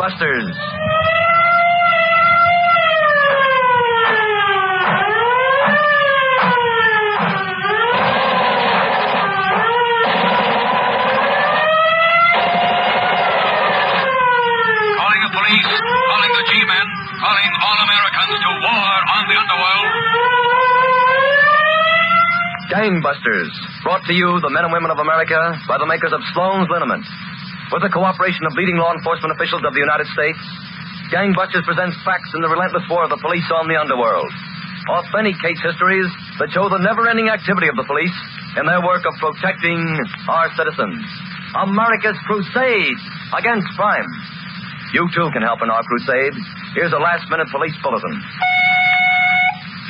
Gangbusters. Calling the police, calling the G-men, calling all Americans to war on the underworld. Gangbusters, brought to you, the men and women of America, by the makers of Sloan's Liniment. With the cooperation of leading law enforcement officials of the United States, Gangbusters presents facts in the relentless war of the police on the underworld. Authentic case histories that show the never-ending activity of the police in their work of protecting our citizens. America's crusade against crime. You, too, can help in our crusade. Here's a last-minute police bulletin.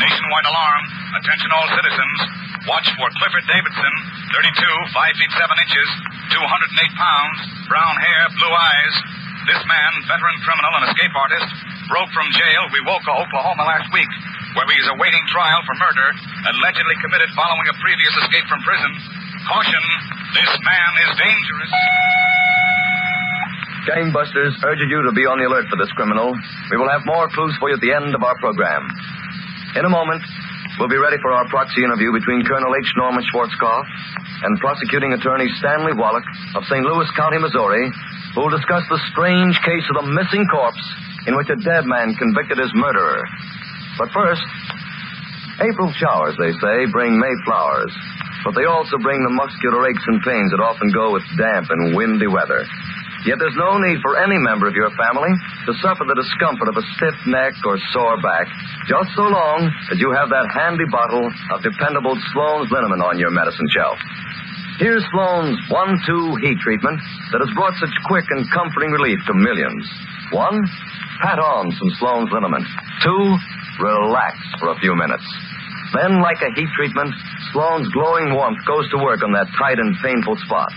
Nationwide alarm. Attention all citizens. Watch for Clifford Davidson, 32, 5 feet 7 inches, 208 pounds, brown hair, blue eyes. This man, veteran criminal and escape artist, broke from jail, Wewoka, Oklahoma last week, where he is awaiting trial for murder, allegedly committed following a previous escape from prison. Caution, this man is dangerous. Gangbusters urges you to be on the alert for this criminal. We will have more clues for you at the end of our program. In a moment, we'll be ready for our proxy interview between Colonel H. Norman Schwarzkopf and prosecuting attorney Stanley Wallach of St. Louis County, Missouri, who will discuss the strange case of the missing corpse in which a dead man convicted his murderer. But first, April showers, they say, bring May flowers. But they also bring the muscular aches and pains that often go with damp and windy weather. Yet there's no need for any member of your family to suffer the discomfort of a stiff neck or sore back, just so long as you have that handy bottle of dependable Sloan's Liniment on your medicine shelf. Here's Sloan's 1-2 heat treatment that has brought such quick and comforting relief to millions. 1, pat on some Sloan's Liniment. 2, relax for a few minutes. Then, like a heat treatment, Sloan's glowing warmth goes to work on that tight and painful spot.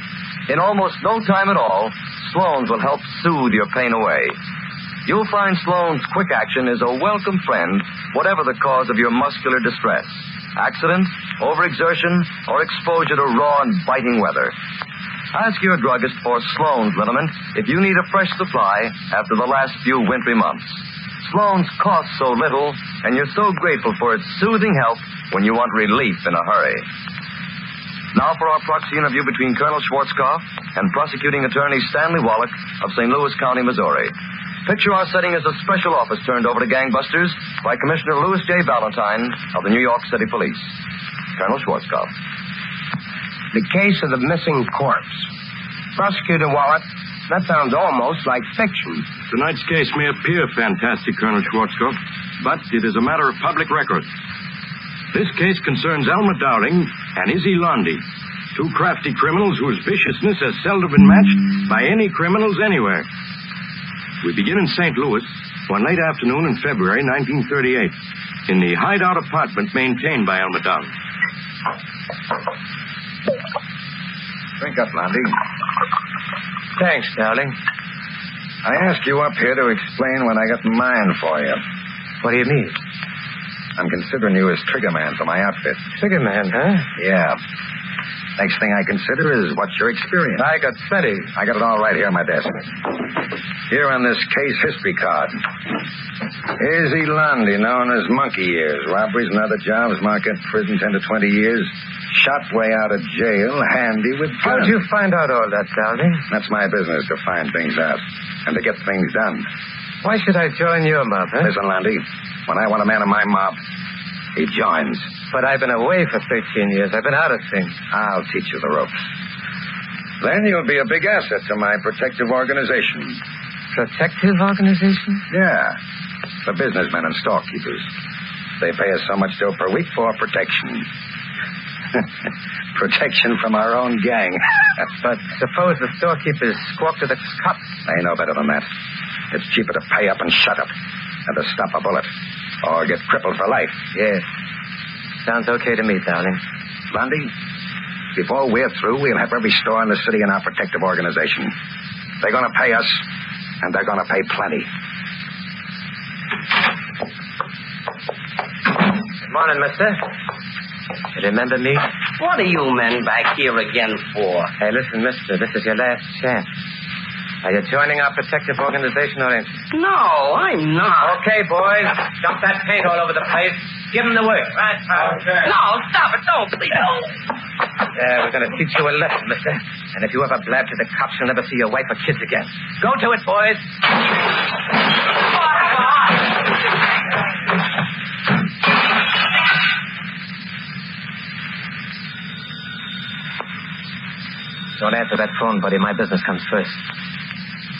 In almost no time at all, Sloan's will help soothe your pain away. You'll find Sloan's quick action is a welcome friend, whatever the cause of your muscular distress. Accident, overexertion, or exposure to raw and biting weather. Ask your druggist for Sloan's Liniment if you need a fresh supply after the last few wintry months. Sloan's costs so little, and you're so grateful for its soothing help when you want relief in a hurry. Now for our proxy interview between Colonel Schwarzkopf and prosecuting attorney Stanley Wallach of St. Louis County, Missouri. Picture our setting as a special office turned over to gangbusters by Commissioner Louis J. Valentine of the New York City Police. Colonel Schwarzkopf. The case of the missing corpse. Prosecutor Wallach, that sounds almost like fiction. Tonight's case may appear fantastic, Colonel Schwarzkopf, but it is a matter of public record. This case concerns Alma Dowling and Izzy Lundy, two crafty criminals whose viciousness has seldom been matched by any criminals anywhere. We begin in St. Louis one late afternoon in February 1938 in the hideout apartment maintained by Alma Dowling. Drink up, Lundy. Thanks, darling. I asked you up here to explain what I got in mind for you. What do you mean? I'm considering you as trigger man for my outfit. Trigger man, huh? Yeah. Next thing I consider is what's your experience. I got plenty. I got it all right here on my desk. Here on this case history card. Izzy Lundy, known as Monkey Ears. Robberies and other jobs, Marquette prison 10 to 20 years. Shot way out of jail, handy with guns. How'd you find out all that, Dowling? That's my business, to find things out and to get things done. Why should I join your mob, huh? Listen, Lundy, when I want a man in my mob, he joins. But I've been away for 13 years. I've been out of things. I'll teach you the ropes. Then you'll be a big asset to my protective organization. Protective organization? Yeah. For businessmen and storekeepers. They pay us so much dough per week for protection. Protection from our own gang. But suppose the storekeepers squawk to the cops. They know better than that. It's cheaper to pay up and shut up than to stop a bullet or get crippled for life. Yes. Sounds okay to me, darling. Lundy, before we're through, we'll have every store in the city in our protective organization. They're going to pay us, and they're going to pay plenty. Good morning, mister. You remember me? What are you men back here again for? Hey, listen, mister, this is your last chance. Are you joining our protective organization or ain't you? No, I'm not. Okay, boys. Dump that paint all over the place. Give them the work. Right, Okay. No, stop it. Don't, please. No. Yeah, we're going to teach you a lesson, mister. And if you ever blab to the cops, you'll never see your wife or kids again. Go to it, boys. Don't answer that phone, buddy. My business comes first.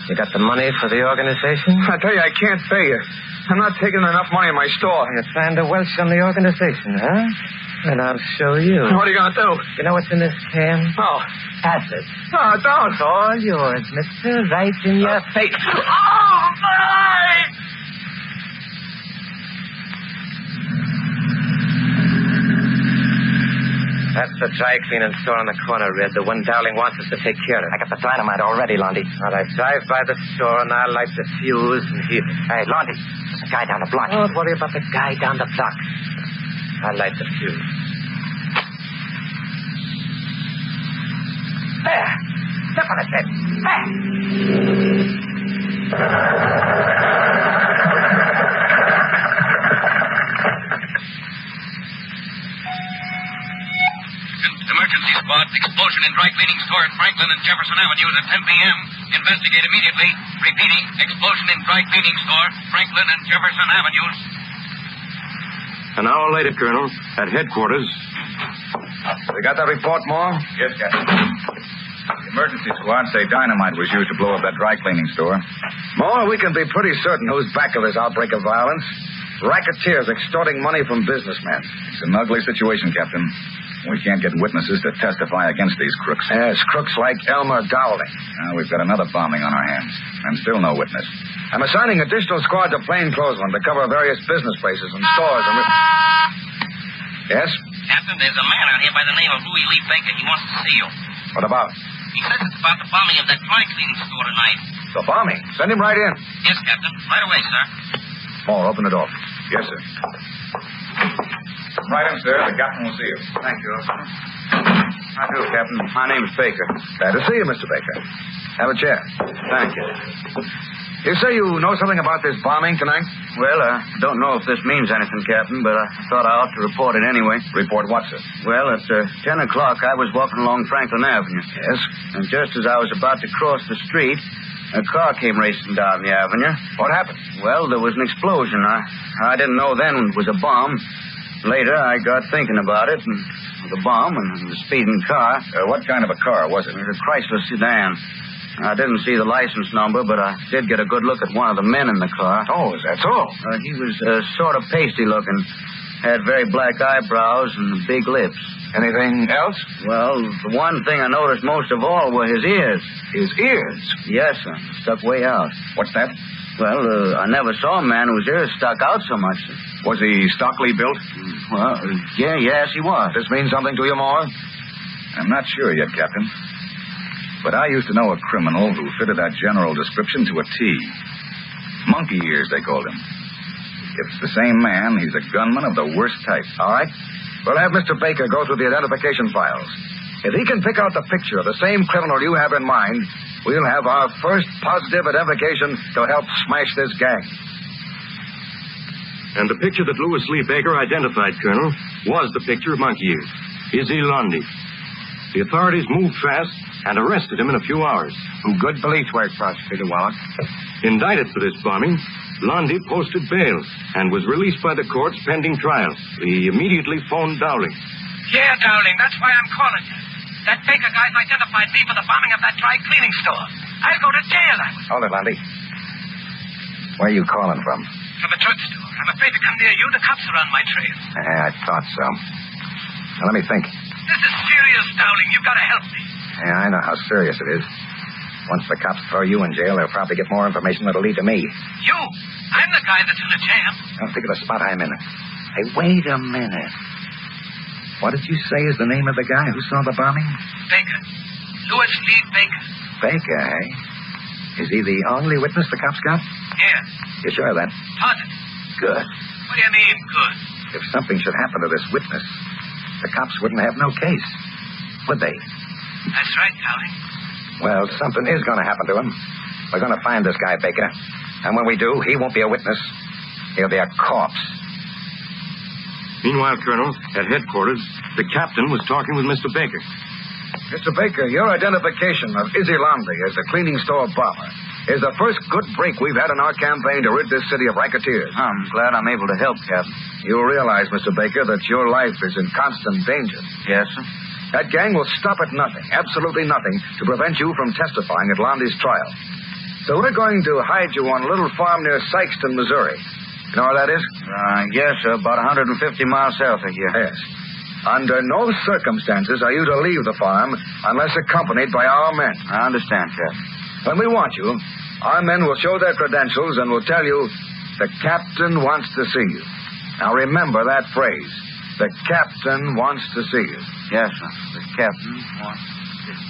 You got the money for the organization? I tell you, I can't pay you. I'm not taking enough money in my store. You're trying to welch on the organization, huh? And I'll show you. What are you going to do? You know what's in this can? Oh. Acid. No, don't. It's all yours, mister. Right in your face. Oh, my! That's the dry cleaning store on the corner, Red. The one Dowling wants us to take care of. I got the dynamite already, Lundy. All right, drive by the store and I'll light the fuse and heat it. Hey, Lundy, there's a guy down the block. Don't worry about the guy down the block. I'll light the fuse. There. Step on it, Ted. There. Emergency squad. Explosion in dry cleaning store at Franklin and Jefferson Avenues at 10 p.m. Investigate immediately. Repeating. Explosion in dry cleaning store, Franklin and Jefferson Avenues. An hour later, Colonel, at headquarters. We got that report, Moore? Yes, Captain. The emergency squad say dynamite was used to blow up that dry cleaning store. Moore, we can be pretty certain who's back of this outbreak of violence. Racketeers extorting money from businessmen. It's an ugly situation, Captain. We can't get witnesses to testify against these crooks. Yes, crooks like Elmer Dowling. Now, we've got another bombing on our hands, and still no witness. I'm assigning additional squads of plainclothesmen to cover various business places and stores. Yes? Captain, there's a man out here by the name of Louis Lee Baker. He wants to see you. What about? He says it's about the bombing of that dry cleaning store tonight. The bombing. Send him right in. Yes, Captain. Right away, sir. Moore, open the door. Yes, sir. Right in, sir. The captain will see you. Thank you. How do, Captain? My name's Baker. Glad to see you, Mr. Baker. Have a chair. Thank you. You say you know something about this bombing tonight? Well, I don't know if this means anything, Captain, but I thought I ought to report it anyway. Report what, sir? Well, at 10 o'clock, I was walking along Franklin Avenue. Yes? And just as I was about to cross the street, a car came racing down the avenue. What happened? Well, there was an explosion. I didn't know then it was a bomb. Later, I got thinking about it, and the bomb and the speeding car. What kind of a car was it? It was a Chrysler sedan. I didn't see the license number, but I did get a good look at one of the men in the car. Oh, is that so? He was sort of pasty looking. Had very black eyebrows and big lips. Anything else? Well, the one thing I noticed most of all were his ears. His ears? Yes, sir. Stuck way out. What's that? Well, I never saw a man whose ears stuck out so much. Was he stockily built? Well, yes, he was. This means something to you, Moore? I'm not sure yet, Captain. But I used to know a criminal who fitted that general description to a T. Monkey ears, they called him. If it's the same man, he's a gunman of the worst type. All right. We'll have Mr. Baker go through the identification files. If he can pick out the picture of the same criminal you have in mind, we'll have our first positive identification to help smash this gang. And the picture that Louis Lee Baker identified, Colonel, was the picture of Monkey Ears. Izzy Lundy. The authorities moved fast and arrested him in a few hours. Good police work, Prosecutor Wallach. Indicted for this bombing, Lundy posted bail and was released by the courts pending trial. He immediately phoned Dowling. Yeah, Dowling, that's why I'm calling you. That Baker guy's identified me for the bombing of that dry cleaning store. I'll go to jail, I will. Hold it, Lundy. Where are you calling from? From a drugstore. I'm afraid to come near you. The cops are on my trail. I thought so. Now, let me think. This is serious, Dowling. You've got to help me. Yeah, I know how serious it is. Once the cops throw you in jail, they'll probably get more information that'll lead to me. You? I'm the guy that's in a jam. I'll think of the spot I'm in. Hey, wait a minute. What did you say is the name of the guy who saw the bombing? Baker. Louis Lee Baker. Baker, eh? Is he the only witness the cops got? Yes. You sure of that? Positive. Good. What do you mean, good? If something should happen to this witness, the cops wouldn't have no case, would they? That's right, Dowling. Well, something is going to happen to him. We're going to find this guy, Baker. And when we do, he won't be a witness. He'll be a corpse. Meanwhile, Colonel, at headquarters, the captain was talking with Mr. Baker. Mr. Baker, your identification of Izzy Landy as the cleaning store bomber is the first good break we've had in our campaign to rid this city of racketeers. I'm glad I'm able to help, Captain. You realize, Mr. Baker, that your life is in constant danger. Yes, sir. That gang will stop at nothing, absolutely nothing, to prevent you from testifying at Landy's trial. So we're going to hide you on a little farm near Sykeston, Missouri. You know where that is? Yes, sir. About 150 miles south of here. Yes. Under no circumstances are you to leave the farm unless accompanied by our men. I understand, Captain. When we want you, our men will show their credentials and will tell you the captain wants to see you. Now remember that phrase. The captain wants to see you. Yes, sir. The captain wants to see you.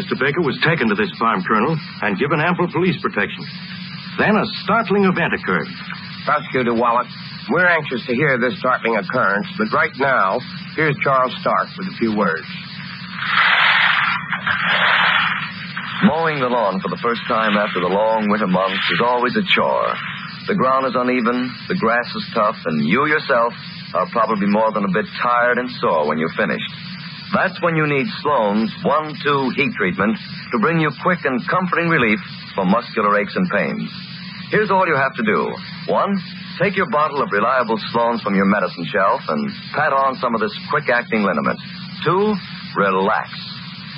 Mr. Baker was taken to this farm, Colonel, and given ample police protection. Then a startling event occurred. Prosecutor Wallet, we're anxious to hear this startling occurrence, but right now, here's Charles Stark with a few words. Mowing the lawn for the first time after the long winter months is always a chore. The ground is uneven, the grass is tough, and you yourself are probably more than a bit tired and sore when you're finished. That's when you need Sloan's 1-2 heat treatment to bring you quick and comforting relief for muscular aches and pains. Here's all you have to do. 1, take your bottle of reliable Sloan's from your medicine shelf and pat on some of this quick-acting liniment. 2, relax.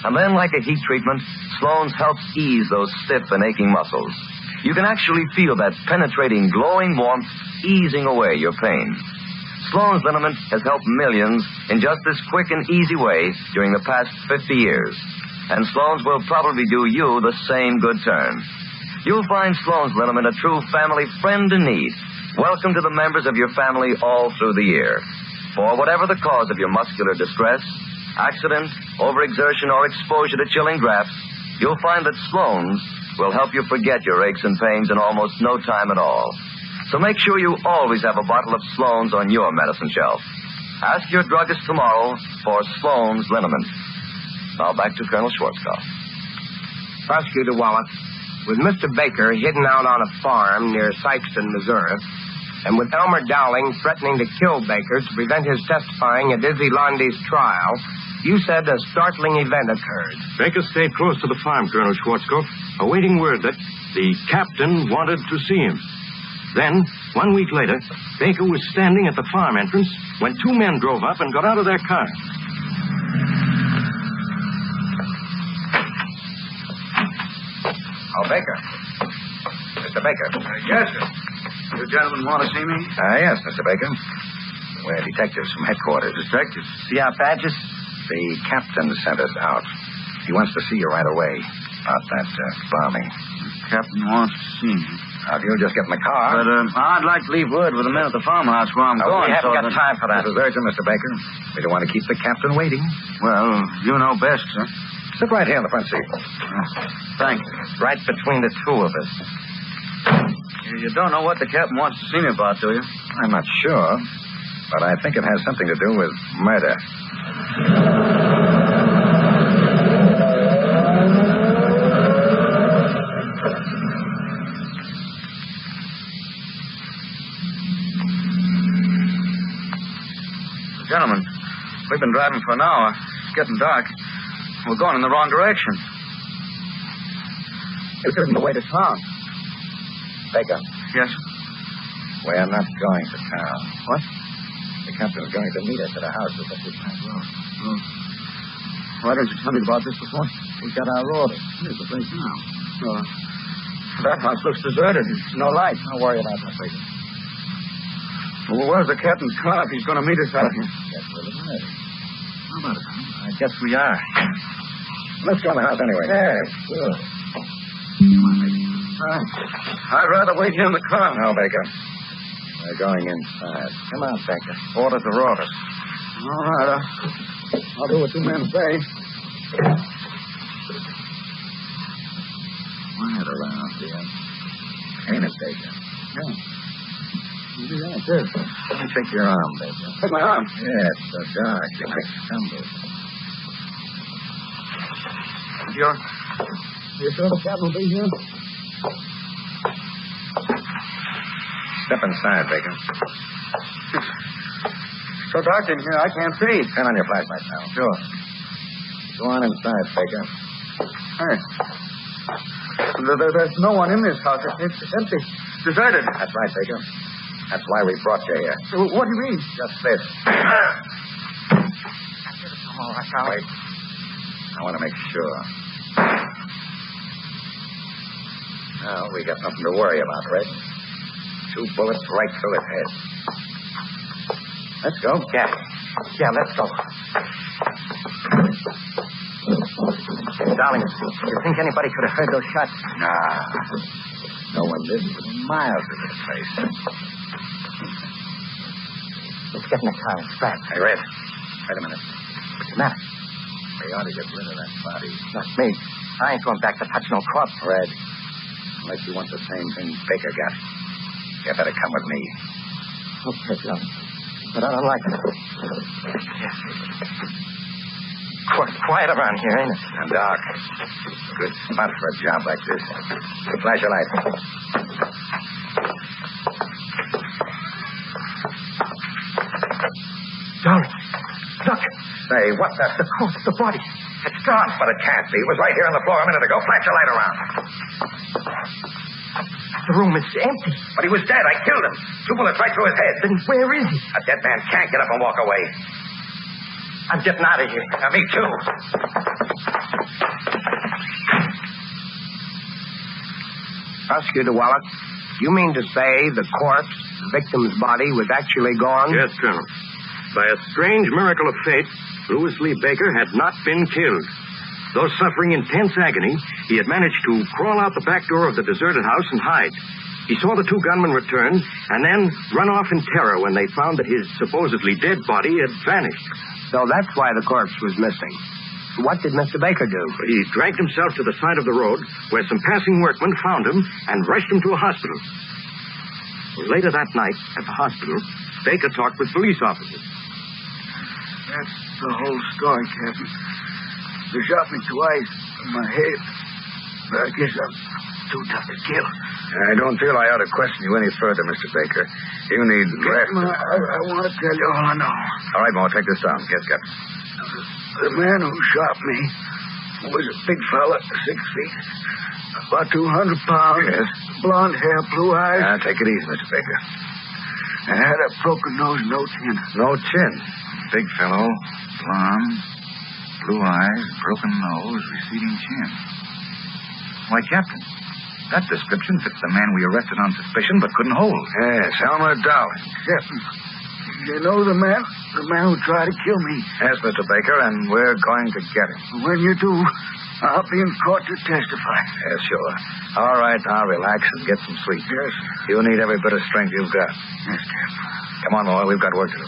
And then, like a heat treatment, Sloan's helps ease those stiff and aching muscles. You can actually feel that penetrating, glowing warmth easing away your pain. Sloan's liniment has helped millions in just this quick and easy way during the past 50 years. And Sloan's will probably do you the same good turn. You'll find Sloan's liniment a true family friend in need. Welcome to the members of your family all through the year. For whatever the cause of your muscular distress, accident, overexertion, or exposure to chilling drafts, you'll find that Sloan's will help you forget your aches and pains in almost no time at all. So make sure you always have a bottle of Sloan's on your medicine shelf. Ask your druggist tomorrow for Sloan's liniment. Now back to Colonel Schwarzkopf. Prosecutor Wallet, with Mr. Baker hidden out on a farm near Sykeston, Missouri, and with Elmer Dowling threatening to kill Baker to prevent his testifying at Izzy Landy's trial, you said a startling event occurred. Baker stayed close to the farm, Colonel Schwarzkopf, awaiting word that the captain wanted to see him. Then, 1 week later, Baker was standing at the farm entrance when 2 men drove up and got out of their car. Oh, Baker. Mr. Baker. Yes, sir. You gentlemen want to see me? Yes, Mr. Baker. We're detectives from headquarters. Detectives. See our badges? The captain sent us out. He wants to see you right away about that bombing. Captain wants to see me. Now, if you'll just get in the car. But I'd like to leave word with the men at the farmhouse where I'm going. We haven't so got time for that. This is urgent, Mr. Baker. We don't want to keep the captain waiting. Well, you know best, sir. Sit right here in the front seat. Thanks. Right between the two of us. You don't know what the captain wants to see me about, do you? I'm not sure, but I think it has something to do with murder. Gentlemen, we've been driving for an hour. It's getting dark. We're going in the wrong direction. This isn't the way to town. Baker. Yes? We're not going to town. What? The captain's going to meet us at a house that's up this back road. Oh. Why didn't you tell me about this before? We got our orders. Here's the place now. Oh. That house looks deserted. There's no light. Don't worry about that, Baker. Well, where's the captain's car if he's going to meet us out here? Yes, we're the man. How about it? I guess we are. Let's go in the house anyway. Yes, good. Come on, Baker. I'd rather wait here in the car. No, Baker. We're going inside. Come on, Baker. Orders are orders. All right. I'll do what 2 men say. Quiet around here. Ain't it, Baker? Yeah. Yeah, it is. Let me take your arm, Baker. Take my arm. Yeah, it's so dark. You might stumble. You sure the captain will be here? Step inside, Baker. So dark in here, I can't see. Turn on your flashlight now. Sure. Go on inside, Baker. Hey. There's no one in this house. It's empty. Deserted. That's right, Baker. That's why we brought you here. What do you mean? Just this. Oh, that's all right. Wait. I want to make sure. Now, we got nothing to worry about, Red. 2 bullets right through his head. Let's go. Yeah, let's go. Darling, you think anybody could have heard those shots? Nah. No one lives within miles of this place. Let's get in the car. It's fast. Hey, Red. Wait a minute. What's the matter? We ought to get rid of that body. Not me. I ain't going back to touch no corpse. Red, unless you want the same thing Baker got, you better come with me. Okay, darling. But I don't like it. Quiet around here, ain't it? And dark. Good spot for a job like this. Flash your light. Darling, look. Say, what the... The corpse, the body. It's gone. But it can't be. It was right here on the floor a minute ago. Flash your light around. The room is empty. But he was dead. I killed him. 2 bullets right through his head. Then where is he? A dead man can't get up and walk away. I'm getting out of here. Me too. Prosecutor Wallace, you mean to say the corpse, the victim's body, was actually gone? Yes, Colonel. By a strange miracle of fate, Louis Lee Baker had not been killed. Though suffering intense agony, he had managed to crawl out the back door of the deserted house and hide. He saw the 2 gunmen return and then run off in terror when they found that his supposedly dead body had vanished. So that's why the corpse was missing. What did Mr. Baker do? He dragged himself to the side of the road where some passing workmen found him and rushed him to a hospital. Later that night, at the hospital, Baker talked with police officers. That's the whole story, Captain. They shot me twice in my head. But I guess I'm too tough to kill. I don't feel I ought to question you any further, Mr. Baker. You need rest. I want to tell you all I know. All right, Mo, take this down. Yes, Captain. The man who shot me was a big fella, 6 feet, about 200 pounds. Yes. Blonde hair, blue eyes. Take it easy, Mr. Baker. I had a broken nose, no chin. No chin. Big fellow, blonde, blue eyes, broken nose, receding chin. Why, Captain, that description fits the man we arrested on suspicion but couldn't hold. Yes, Elmer Dowling. Captain, you know the man who tried to kill me. Yes, Mr. Baker, and we're going to get him. When you do, I'll be in court to testify. Yes, sure. All right, now relax and get some sleep. Yes. You need every bit of strength you've got. Yes, Captain. Come on, Moore, we've got work to do.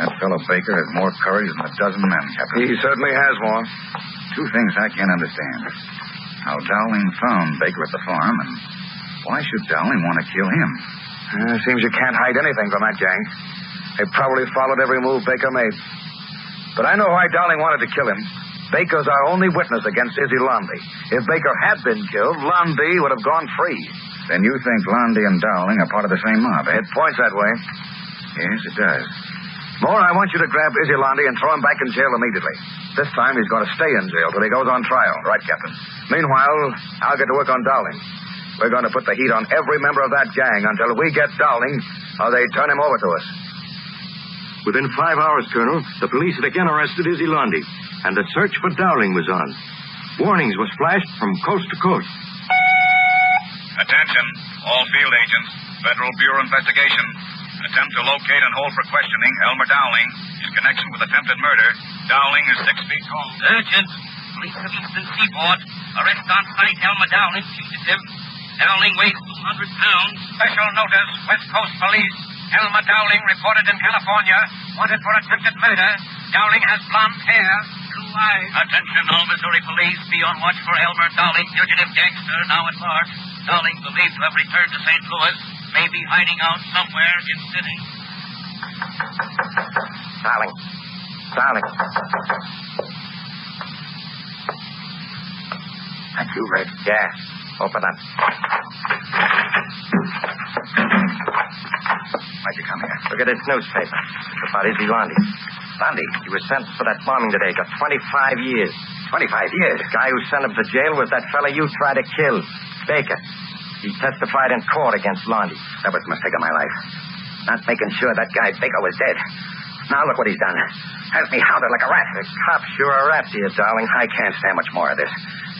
That fellow Baker has more courage than a dozen men, Captain. He certainly has more. 2 things I can't understand. How Dowling found Baker at the farm, and why should Dowling want to kill him? Seems you can't hide anything from that gang. They probably followed every move Baker made. But I know why Dowling wanted to kill him. Baker's our only witness against Izzy Lundy. If Baker had been killed, Lundy would have gone free. Then you think Lundy and Dowling are part of the same mob, eh? It points that way. Yes, it does. Moore, I want you to grab Izzy Lundy and throw him back in jail immediately. This time he's going to stay in jail till he goes on trial. Right, Captain. Meanwhile, I'll get to work on Dowling. We're going to put the heat on every member of that gang until we get Dowling or they turn him over to us. Within 5 hours, Colonel, the police had again arrested Izzy Lundy, and the search for Dowling was on. Warnings was flashed from coast to coast. Attention, all field agents. Federal Bureau Investigation. Attempt to locate and hold for questioning Elmer Dowling in connection with attempted murder. Dowling is 6 feet tall. Urgent. Police of Eastern Seaboard. Arrest on site Elmer Dowling, fugitive. Dowling weighs 200 pounds. Special notice, West Coast Police. Elmer Dowling reported in California. Wanted for attempted murder. Dowling has blonde hair, blue eyes. Attention, all Missouri police. Be on watch for Elmer Dowling, fugitive gangster, now at large. Dowling believed to have returned to St. Louis. May be hiding out somewhere in city. Darling, Darling. That's you, Red. Yeah. Open up. Why'd you come here? Look at this newspaper. It's about Izzy Lundy. Lundy? He was sentenced for that bombing today. Got 25 years. 25 years? The guy who sent him to jail was that fella you tried to kill, Baker. He testified in court against Lundy. That was the mistake of my life. Not making sure that guy Baker was dead. Now look what he's done. Has me hounded like a rat. The cops sure are after you, darling. I can't stand much more of this.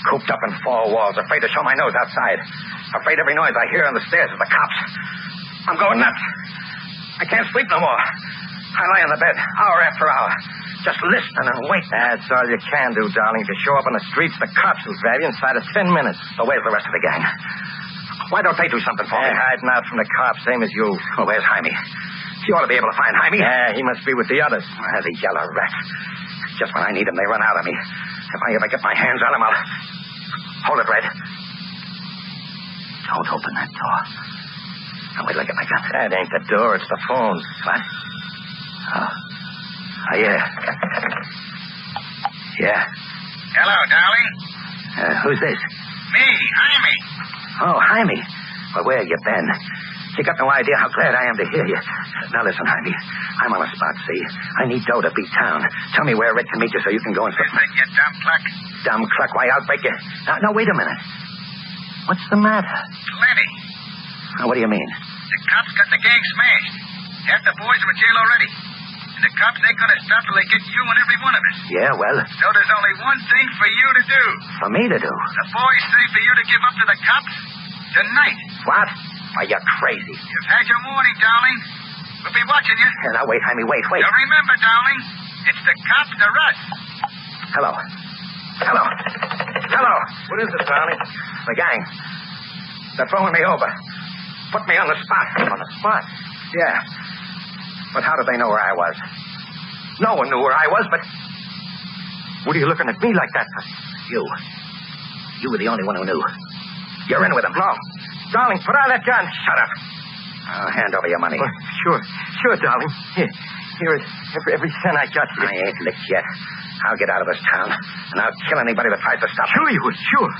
Cooped up in four walls, afraid to show my nose outside. Afraid every noise I hear on the stairs is the cops. I'm going nuts. I can't sleep no more. I lie on the bed, hour after hour, just listening and waiting. That's all you can do, darling. If you show up on the streets, the cops will grab you inside of 10 minutes. So where's the rest of the gang? Why don't they do something for me? They're hiding out from the cops, same as you. Well, where's Jaime? You ought to be able to find Jaime. Yeah, he must be with the others. The yellow rat. Just when I need him, they run out of me. If I ever get my hands on him, I'll... Hold it, Red. Don't open that door. Now, wait till I get my gun. That ain't the door, it's the phone. What? Oh, yeah. Yeah. Hello, darling. Who's this? Me, Jaime. Oh, Jaime. Well, where you been? You got no idea how glad I am to hear you. Now, listen, Jaime. I'm on a spot, see? I need dough to beat town. Tell me where Red can meet you so you can go and... Listen, you dumb cluck. Dumb cluck? Why, I'll break you. Now, wait a minute. What's the matter? Plenty. What do you mean? The cops got the gang smashed. Half the boys are in jail already. And the cops ain't gonna stop till they get you and every one of us. Yeah, well... So there's only one thing for you to do. For me to do? The boys say for you to give up to the cops tonight. What? Are you crazy? You've had your warning, darling. We'll be watching you. Now, wait, Jaime, wait. Now remember, darling, it's the cops or us. Hello. Hello. Hello. What is it, darling? The gang. They're throwing me over. Put me on the spot. On the spot? Yeah. But how did they know where I was? No one knew where I was, but... What are you looking at me like that for? You. You were the only one who knew. You're in with them. No. Darling, put on that gun. Shut up. I'll hand over your money. Well, sure, darling. Here is every cent I got. I ain't licked yet. I'll get out of this town, and I'll kill anybody that tries to stop me. Sure you will, sure.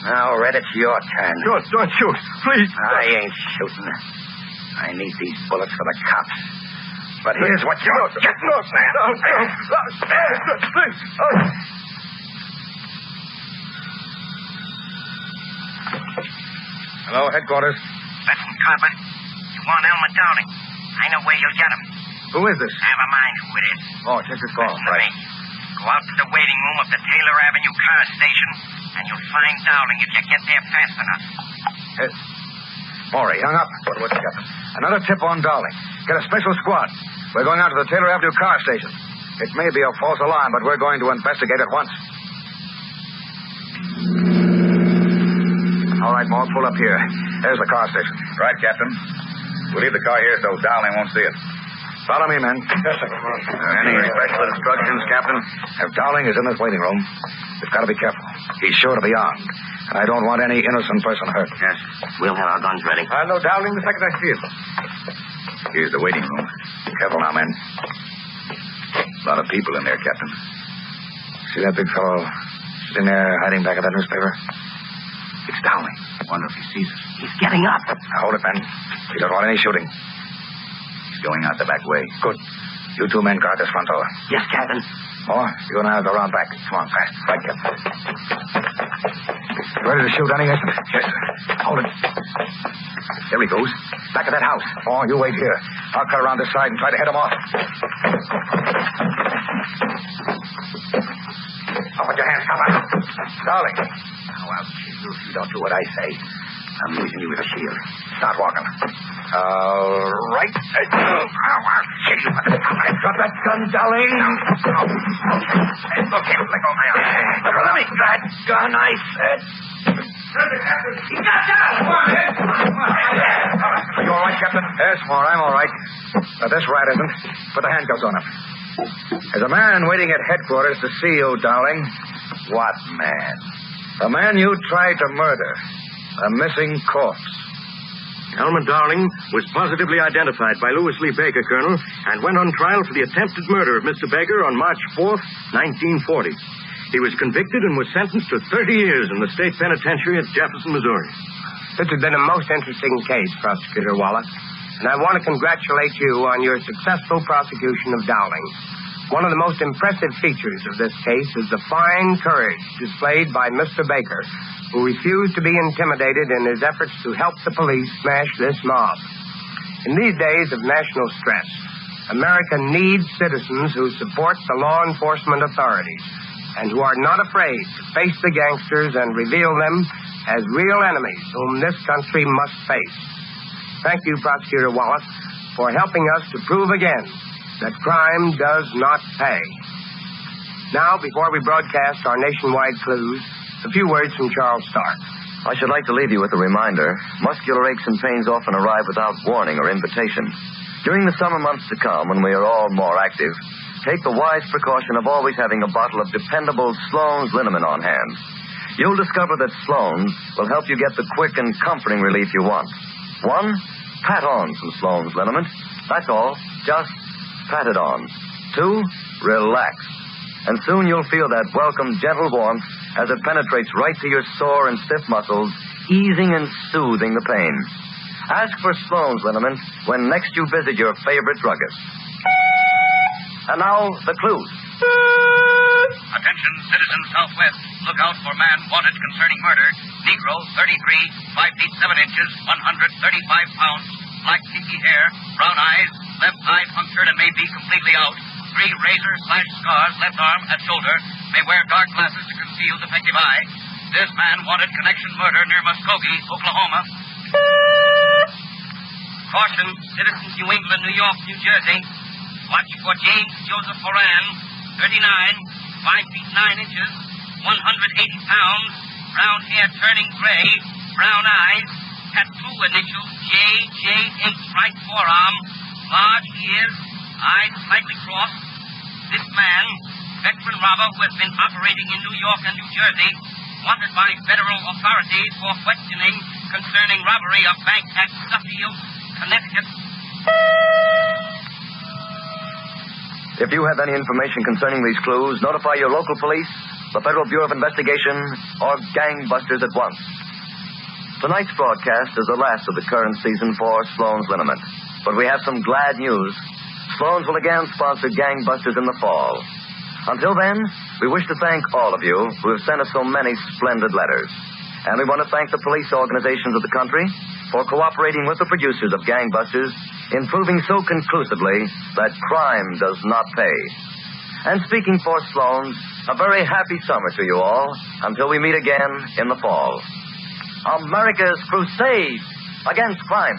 Now, Red, it's your turn. Don't shoot. Please. I ain't shooting. I need these bullets for the cops. But here's what you're... Get loose, man. No. Please. Hello, headquarters. Listen, Copper. You want Elmer Dowling? I know where you'll get him. Who is this? Never mind who it is. Oh, check this call. Listen to me. Go out to the waiting room of the Taylor Avenue car station, and you'll find Dowling if you get there fast enough. Maury, hung up. What's happened? Another tip on Dowling. Get a special squad. We're going out to the Taylor Avenue car station. It may be a false alarm, but we're going to investigate at once. All right, Maul, pull up here. There's the car station. Right, Captain. We'll leave the car here so Dowling won't see it. Follow me, men. Yes, sir. Any special instructions, Captain? If Dowling is in this waiting room, we've got to be careful. He's sure to be armed. And I don't want any innocent person hurt. Yes. We'll have our guns ready. I'll know Dowling the second I see him. Here's the waiting room. Careful now, men. A lot of people in there, Captain. See that big fellow sitting there hiding back of that newspaper? It's Dowling. Wonder if he sees us. He's getting up. Now, hold it, men. We don't want any shooting. He's going out the back way. Good. You two men guard this front door. Yes, Captain. Oh, you and I'll go around back. Come on, fast. Right, Captain. You ready to shoot any instant? Yes, sir. Hold it. There he goes. Back of that house. Oh, you wait here. I'll cut around this side and try to head him off. Up with your hands, come on. Darling. Oh, I'll kill you if you don't do what I say. I'm using you as a shield. Start walking. All right. I'll kill you. Drop that gun, darling. Look here, let go of my arm. Let me that gun, I said. He got down. Come on, Ed. Are you all right, Captain? Yes, Moore, I'm all right. Now, this rat isn't. Put the handcuffs on him. There's a man waiting at headquarters to see you, darling. What man? The man you tried to murder. A missing corpse. Elmer Dowling was positively identified by Louis Lee Baker, Colonel, and went on trial for the attempted murder of Mr. Baker on March 4th, 1940. He was convicted and was sentenced to 30 years in the state penitentiary at Jefferson, Missouri. This has been a most interesting case, Prosecutor Wallace, and I want to congratulate you on your successful prosecution of Dowling. One of the most impressive features of this case is the fine courage displayed by Mr. Baker, who refused to be intimidated in his efforts to help the police smash this mob. In these days of national stress, America needs citizens who support the law enforcement authorities and who are not afraid to face the gangsters and reveal them as real enemies whom this country must face. Thank you, Prosecutor Wallace, for helping us to prove again that crime does not pay. Now, before we broadcast our nationwide clues, a few words from Charles Stark. I should like to leave you with a reminder. Muscular aches and pains often arrive without warning or invitation. During the summer months to come, when we are all more active, take the wise precaution of always having a bottle of dependable Sloan's liniment on hand. You'll discover that Sloan's will help you get the quick and comforting relief you want. 1, pat on some Sloan's liniment. That's all. Just pat it on. 2, relax. And soon you'll feel that welcome, gentle warmth as it penetrates right to your sore and stiff muscles, easing and soothing the pain. Ask for Sloan's liniment when next you visit your favorite druggist. And now, the clues. Attention, citizens Southwest. Look out for man wanted concerning murder. Negro, 33, 5 feet 7 inches, 135 pounds. Black kinky hair, brown eyes, left eye punctured and may be completely out. 3 razor-slash scars, left arm and shoulder. May wear dark glasses to conceal defective eye. This man wanted connection murder near Muskogee, Oklahoma. Caution, citizens New England, New York, New Jersey. Watch for James Joseph Horan, 39, 5 feet 9 inches, 180 pounds, brown hair turning gray, brown eyes, tattoo initials JJH right forearm, large ears, eyes slightly crossed. This man, veteran robber who has been operating in New York and New Jersey, wanted by federal authorities for questioning concerning robbery of bank at Suffield, Connecticut. If you have any information concerning these clues, notify your local police, the Federal Bureau of Investigation, or gangbusters at once. Tonight's broadcast is the last of the current season for Sloan's Liniment. But we have some glad news. Sloan's will again sponsor gangbusters in the fall. Until then, we wish to thank all of you who have sent us so many splendid letters. And we want to thank the police organizations of the country for cooperating with the producers of Gangbusters in proving so conclusively that crime does not pay. And speaking for Sloan's, a very happy summer to you all until we meet again in the fall. America's crusade against crime.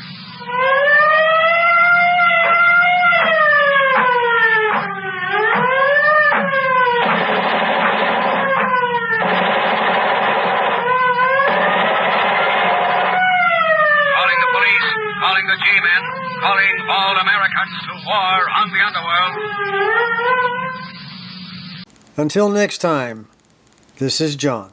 Calling the G-men, calling all Americans to war on the underworld. Until next time, this is John.